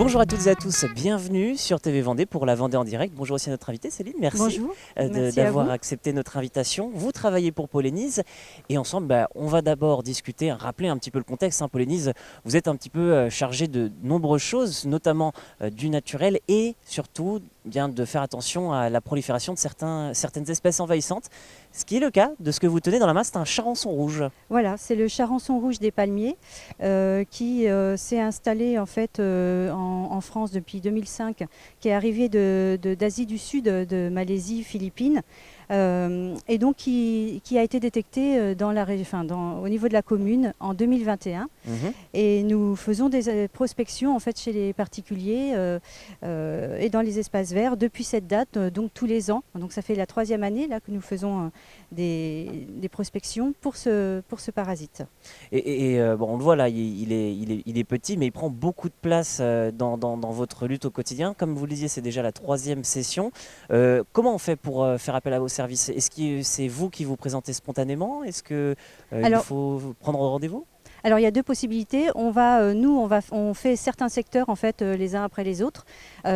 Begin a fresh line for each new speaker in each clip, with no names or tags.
Bonjour à toutes et à tous, bienvenue sur TV Vendée pour la Vendée en direct. Bonjour aussi à notre invitée Céline, merci.
Bonjour, merci
d'avoir accepté notre invitation. Vous travaillez pour Polénise et ensemble on va d'abord discuter, rappeler un petit peu le contexte. Polénise, vous êtes un petit peu chargé de nombreuses choses, notamment du naturel et surtout bien de faire attention à la prolifération de certaines espèces envahissantes. Ce qui est le cas de ce que vous tenez dans la main, c'est un charançon rouge.
Voilà, c'est le charançon rouge des palmiers qui s'est installé en fait en France depuis 2005, qui est arrivé d'Asie du Sud, de Malaisie, Philippines. Et donc qui a été détecté au niveau de la commune en 2021. Et nous faisons des prospections en fait chez les particuliers et dans les espaces verts depuis cette date, donc tous les ans. Donc ça fait la 3e année là, que nous faisons des prospections pour ce parasite.
On le voit là, il est petit, mais il prend beaucoup de place dans votre lutte au quotidien. Comme vous le disiez, c'est déjà la 3e session. Comment on fait pour faire appel à vos services? Est-ce que c'est vous qui vous présentez spontanément? Est-ce qu'il faut prendre rendez-vous?
Alors il y a 2 possibilités. On fait certains secteurs en fait les uns après les autres.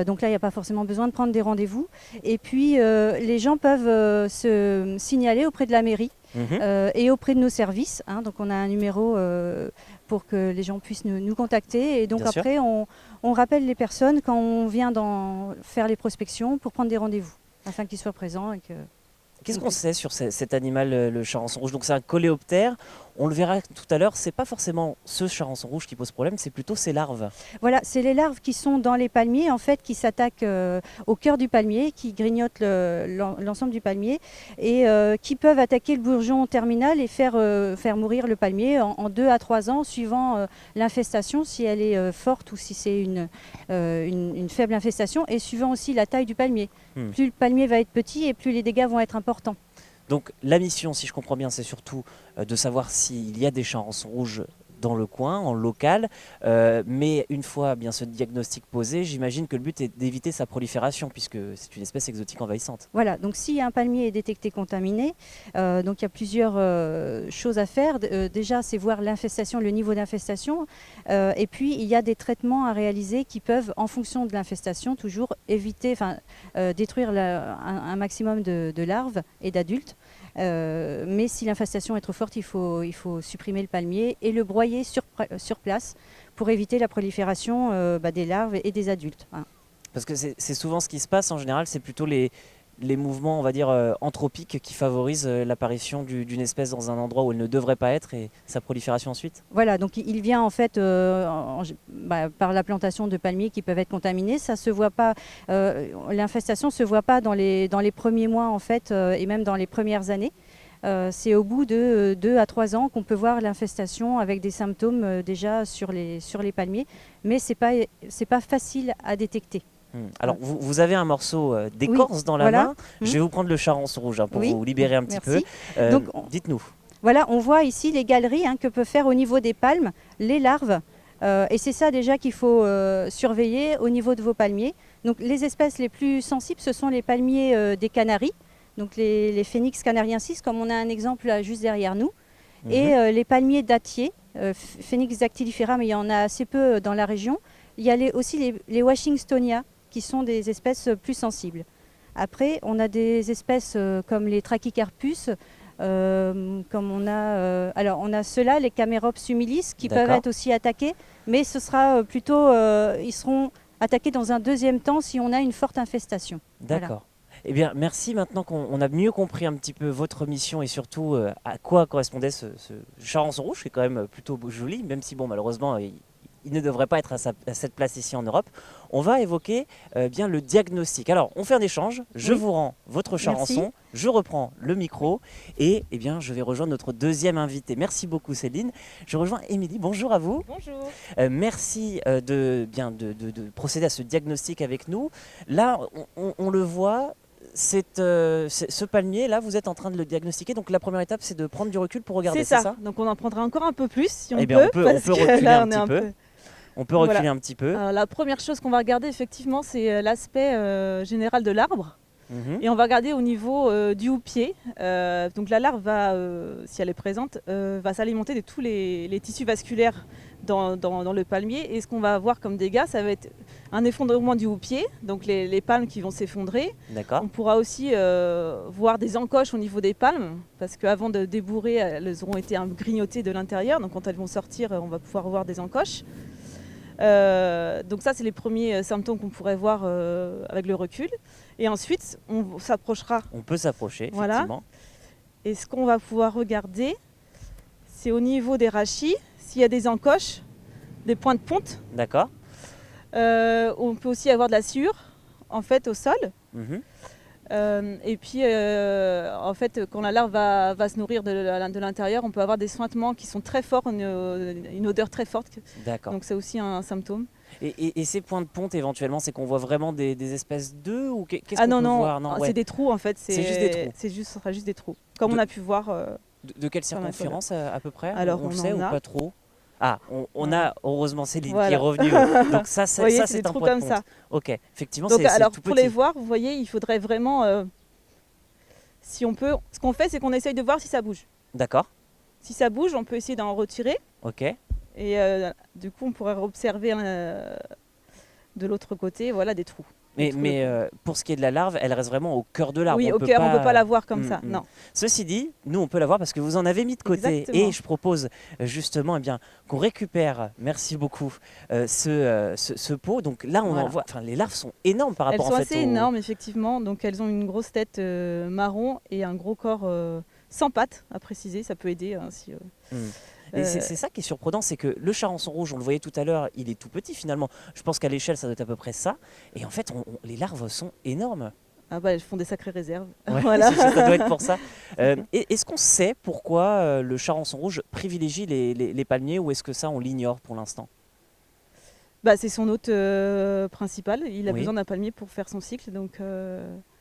Donc là il n'y a pas forcément besoin de prendre des rendez-vous. Et puis les gens peuvent se signaler auprès de la mairie et auprès de nos services. Donc on a un numéro pour que les gens puissent nous contacter. Et donc
Bien
après on rappelle les personnes quand on vient faire les prospections pour prendre des rendez-vous afin qu'ils soient présents.
Qu'est-ce qu'on sait sur cet animal, le charançon rouge? Donc c'est un coléoptère, on le verra tout à l'heure, c'est pas forcément ce charançon rouge qui pose problème, c'est plutôt ses larves.
Voilà, c'est les larves qui sont dans les palmiers en fait, qui s'attaquent au cœur du palmier, qui grignotent l'ensemble du palmier et qui peuvent attaquer le bourgeon terminal et faire mourir le palmier en 2 à 3 ans suivant l'infestation, si elle est forte ou si c'est une faible infestation, et suivant aussi la taille du palmier. Plus le palmier va être petit et plus les dégâts vont être importants.
Donc la mission, si je comprends bien, c'est surtout de savoir s'il y a des charançons rouges dans le coin, en local, mais une fois bien ce diagnostic posé, j'imagine que le but est d'éviter sa prolifération puisque c'est une espèce exotique envahissante.
Voilà, donc si un palmier est détecté contaminé, donc il y a plusieurs choses à faire. Déjà, c'est voir l'infestation, le niveau d'infestation, et puis il y a des traitements à réaliser qui peuvent, en fonction de l'infestation, toujours détruire un maximum de larves et d'adultes. Mais si l'infestation est trop forte, il faut supprimer le palmier et le broyer sur place pour éviter la prolifération des larves et des adultes.
Parce que c'est souvent ce qui se passe en général, c'est plutôt les mouvements, on va dire, anthropiques qui favorisent l'apparition d'une espèce dans un endroit où elle ne devrait pas être et sa prolifération ensuite.
Voilà, donc il vient en fait par la plantation de palmiers qui peuvent être contaminés. Ça se voit pas, l'infestation se voit pas dans les premiers mois en fait et même dans les premières années. C'est au bout de 2 à 3 ans qu'on peut voir l'infestation avec des symptômes déjà sur les palmiers, mais c'est pas facile à détecter.
Alors vous avez un morceau d'écorce dans la main. Je vais vous prendre le charançon rouge pour vous libérer un petit peu. Donc, dites-nous.
Voilà, on voit ici les galeries que peut faire au niveau des palmes les larves. Et c'est ça déjà qu'il faut surveiller au niveau de vos palmiers. Donc les espèces les plus sensibles, ce sont les palmiers des Canaries, donc les Phoenix canariensis, comme on a un exemple là, juste derrière nous, et les palmiers dattiers, Phoenix dactylifera, mais il y en a assez peu dans la région. Il y a aussi les Washingtonia, qui sont des espèces plus sensibles. Après, on a des espèces comme les Trachycarpus, comme on a ceux-là, les Camerops humilis, qui peuvent être aussi attaqués, mais ce sera plutôt, ils seront attaqués dans un 2e temps si on a une forte infestation.
D'accord. Voilà. Eh bien, merci. Maintenant qu'on a mieux compris un petit peu votre mission et surtout à quoi correspondait ce charançon rouge, qui est quand même plutôt joli, même si malheureusement il ne devrait pas être à cette place ici en Europe. On va évoquer bien le diagnostic. Alors, on fait un échange. Je vous rends votre charançon. Merci. Je reprends le micro et je vais rejoindre notre 2e invité. Merci beaucoup Céline. Je rejoins Émilie. Bonjour à vous.
Bonjour.
Merci de procéder à ce diagnostic avec nous. Là, on le voit. Ce palmier là, vous êtes en train de le diagnostiquer, donc la première étape c'est de prendre du recul pour regarder, c'est ça?
Donc on en prendra encore un peu plus si on peut.
On peut reculer un petit peu. On peut reculer un petit peu.
La première chose qu'on va regarder effectivement c'est l'aspect général de l'arbre. Et on va regarder au niveau du houppier. Donc la larve va, si elle est présente, va s'alimenter de tous les tissus vasculaires dans le palmier. Et ce qu'on va avoir comme dégâts, ça va être un effondrement du houppier, donc les palmes qui vont s'effondrer.
D'accord.
On pourra aussi voir des encoches au niveau des palmes, parce qu'avant de débourrer, elles auront été grignotées de l'intérieur. Donc quand elles vont sortir, on va pouvoir voir des encoches. Donc ça, c'est les premiers symptômes qu'on pourrait voir avec le recul. Et ensuite, on s'approchera.
On peut s'approcher,
Voilà.
effectivement.
Et ce qu'on va pouvoir regarder, c'est au niveau des rachis, s'il y a des encoches, des points de ponte.
D'accord.
On peut aussi avoir de la sciure, en fait, au sol.
Mhm.
Et puis, en fait, quand la larve va se nourrir de l'intérieur, on peut avoir des suintements qui sont très forts, une odeur très forte.
D'accord.
Donc c'est aussi un symptôme.
Et ces points de ponte, éventuellement, c'est qu'on voit vraiment des espèces d'œufs ou qu'est-ce
Ah
qu'on
non,
peut
non,
voir? Non,
c'est
ouais.
des trous en fait.
C'est juste des trous.
Ce sera juste des trous. Comme on a pu voir.
De quelle circonférence à peu près?
Alors,
on le
on
sait
en
ou
a.
pas trop? Ah, on
Voilà.
a heureusement Céline qui
Voilà.
est revenue. Donc ça,
Vous voyez, c'est
c'est
des
un
trous
point de
comme
ponte.
ça.
Ok, effectivement,
Donc
c'est
alors
tout
pour
petit.
les voir, vous voyez, il faudrait vraiment, si on peut, ce qu'on fait, c'est qu'on essaye de voir si ça bouge.
D'accord.
Si ça bouge, on peut essayer d'en retirer.
Ok.
Et du coup, on pourrait observer de l'autre côté, voilà, des trous.
Mais pour ce qui est de la larve, elle reste vraiment au cœur de l'arbre.
Oui,
on
au cœur, on ne peut pas la voir comme ça,
Mm.
non.
Ceci dit, nous on peut la voir parce que vous en avez mis de côté.
Exactement.
Et je propose justement qu'on récupère, merci beaucoup, ce pot. Donc là on
Voilà.
en voit, enfin les larves sont énormes par
Elles
rapport
sont
en fait
assez énormes, effectivement. Donc elles ont une grosse tête marron et un gros corps sans pattes, à préciser. Ça peut aider. Hein, si,
Et c'est ça qui est surprenant, c'est que le charançon rouge, on le voyait tout à l'heure, il est tout petit finalement. Je pense qu'à l'échelle, ça doit être à peu près ça. Et en fait, les larves sont énormes.
Ah bah, elles font des sacrées réserves.
Ouais,
Voilà.
ça doit être pour ça. Est-ce qu'on sait pourquoi le charançon rouge privilégie les palmiers ou est-ce que ça, on l'ignore pour l'instant?
Bah, c'est son hôte principal. Il a
Oui.
besoin d'un palmier pour faire son cycle. Donc,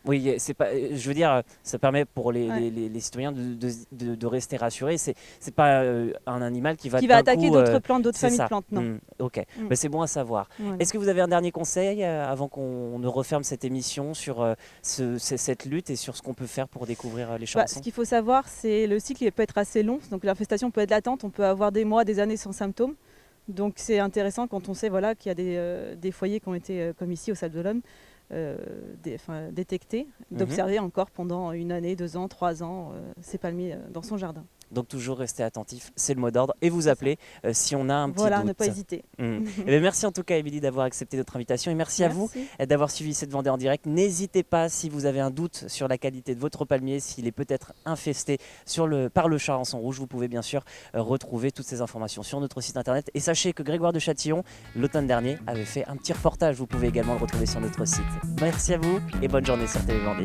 Oui, c'est pas, je veux dire, ça permet pour les,
Ouais.
les citoyens de rester rassurés. C'est pas un animal qui va
qui
d'un
va attaquer
coup,
d'autres plantes, d'autres
c'est
familles
ça.
de plantes. Non.
Ok,
Mm.
mais c'est bon à savoir.
Voilà.
Est-ce que vous avez un dernier conseil avant qu'on ne referme cette émission sur cette lutte et sur ce qu'on peut faire pour découvrir les
Bah,
charançons?
ce qu'il faut savoir, c'est le cycle il peut être assez long. Donc l'infestation peut être latente. On peut avoir des mois, des années sans symptômes. Donc c'est intéressant quand on sait voilà, qu'il y a des foyers qui ont été, comme ici au Sable d'Olonne, détectés, d'observer encore pendant 1 année, 2 ans, 3 ans ces palmiers dans son jardin.
Donc toujours rester attentif, c'est le mot d'ordre. Et vous appeler si on a un petit
Voilà,
doute.
ne pas hésiter.
Eh bien, merci en tout cas, Émilie, d'avoir accepté notre invitation. Et merci à vous d'avoir suivi cette Vendée en direct. N'hésitez pas, si vous avez un doute sur la qualité de votre palmier, s'il est peut-être infesté par le charançon rouge, vous pouvez bien sûr retrouver toutes ces informations sur notre site internet. Et sachez que Grégoire de Châtillon, l'automne dernier, avait fait un petit reportage. Vous pouvez également le retrouver sur notre site. Merci à vous et bonne journée sur TV Vendée.